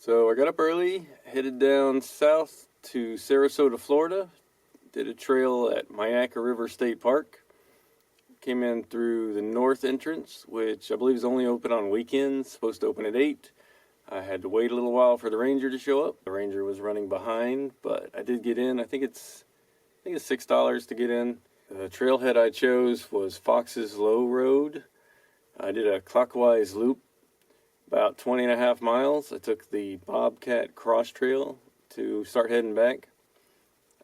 So I got up early, headed down south to Sarasota, Florida, did a trail at Myakka River State Park, came in through the north entrance, which I believe is only open on weekends, supposed to open at 8. I had to wait a little while for the ranger to show up. The ranger was running behind, but I did get in. I think it's $6 to get in. The trailhead I chose was Fox's Low Road. I did a clockwise loop, about 20.5 miles. I took the Bobcat Cross Trail to start heading back.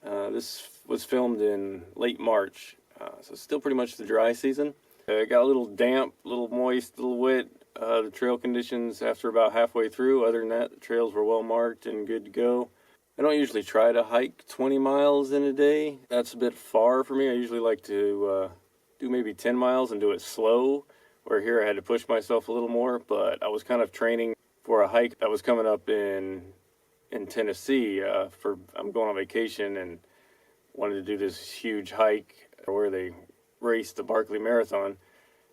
This was filmed in late March, so still pretty much the dry season. It got a little damp, a little moist, a little wet. The trail conditions after about halfway through. Other than that, the trails were well marked and good to go. I don't usually try to hike 20 miles in a day. That's a bit far for me. I usually like to do maybe 10 miles and do it slow, where here I had to push myself a little more, but I was kind of training for a hike that was coming up in Tennessee. I'm going on vacation and wanted to do this huge hike where they race the Barkley Marathon.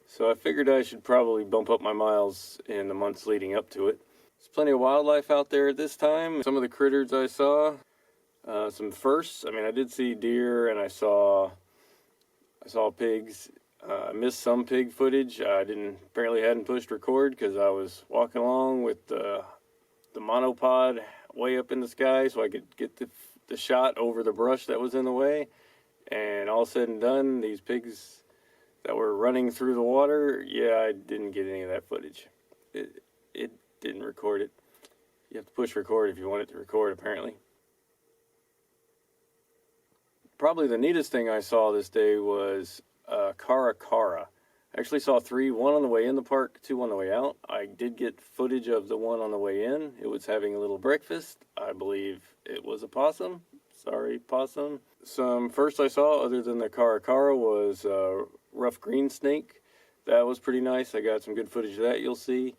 So I figured I should probably bump up my miles in the months leading up to it. There's plenty of wildlife out there at this time. Some of the critters I saw, some firsts. I mean, I did see deer and I saw pigs. I missed some pig footage. I apparently hadn't pushed record because I was walking along with the monopod way up in the sky so I could get the shot over the brush that was in the way. And all said and done, these pigs that were running through the water, yeah, I didn't get any of that footage. It didn't record it. You have to push record if you want it to record, apparently. Probably the neatest thing I saw this day was Cara. I actually saw 3, 1 on the way in the park, 2 on the way out. I did get footage of the one on the way in. It was having a little breakfast. I believe it was a possum. Sorry, possum. Some first I saw, other than the Cara, was rough green snake. That was pretty nice. I got some good footage of that you'll see.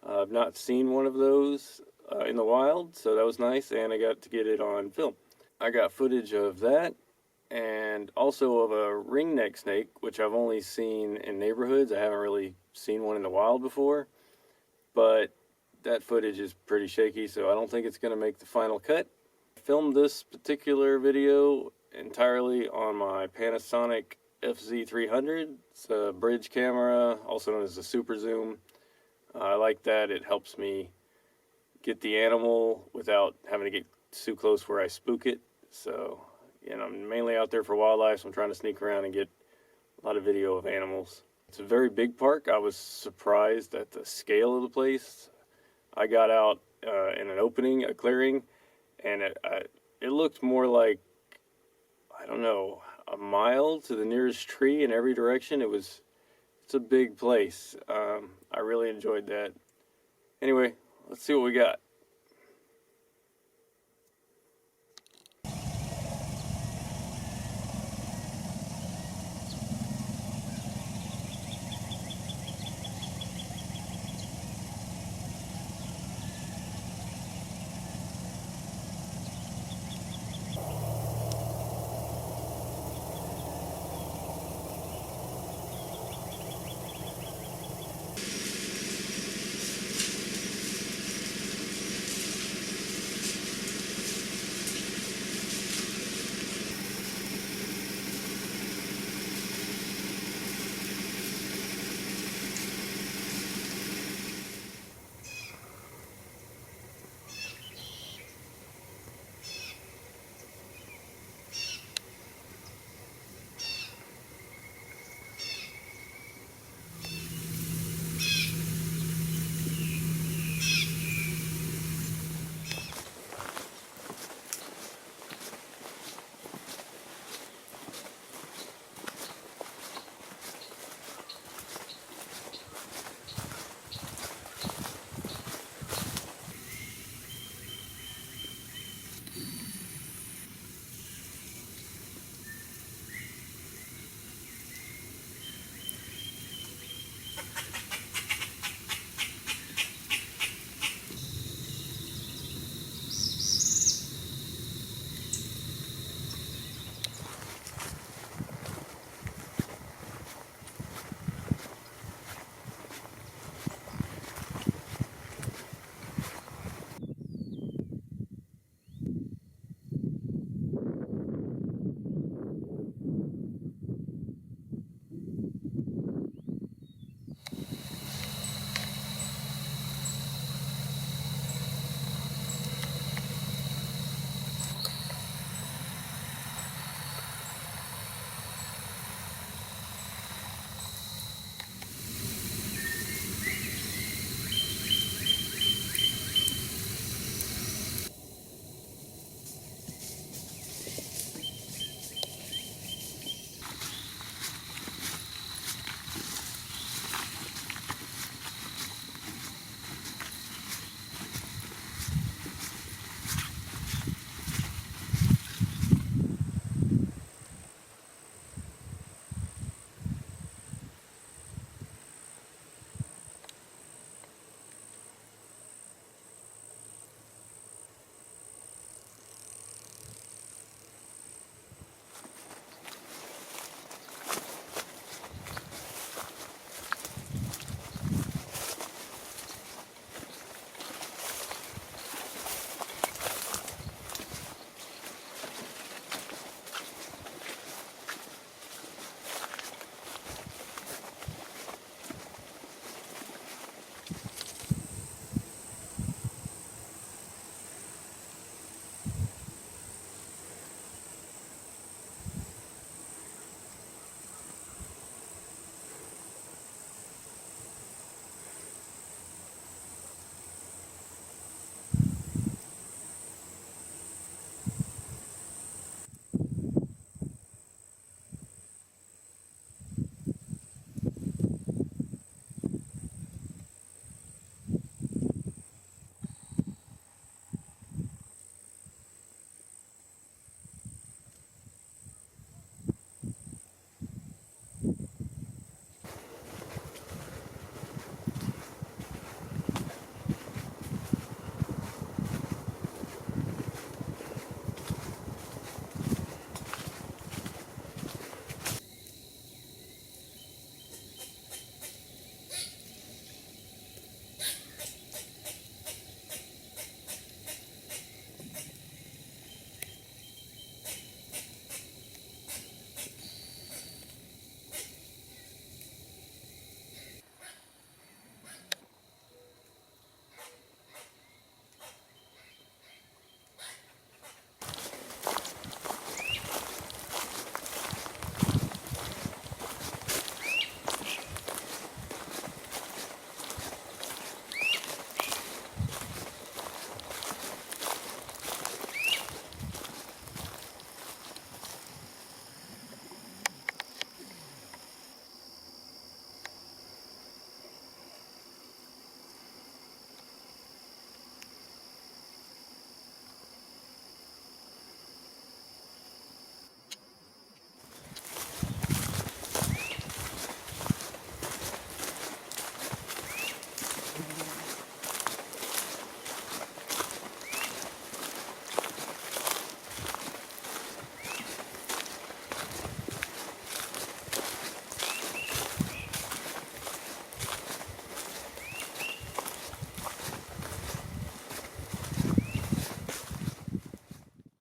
I've not seen one of those in the wild, so that was nice, and I got to get it on film. I got footage of that, and also of a ringneck snake, which I've only seen in neighborhoods. I haven't really seen one in the wild before, but that footage is pretty shaky, so I don't think it's going to make the final cut. I filmed this particular video entirely on my Panasonic FZ300. It's a bridge camera, also known as a super zoom. I like that. It helps me get the animal without having to get too close where I spook it. So, I'm mainly out there for wildlife, so I'm trying to sneak around and get a lot of video of animals. It's a very big park. I was surprised at the scale of the place. I got out in an opening, a clearing, and it looked more like, I don't know, a mile to the nearest tree in every direction. It's a big place. I really enjoyed that. Anyway, let's see what we got.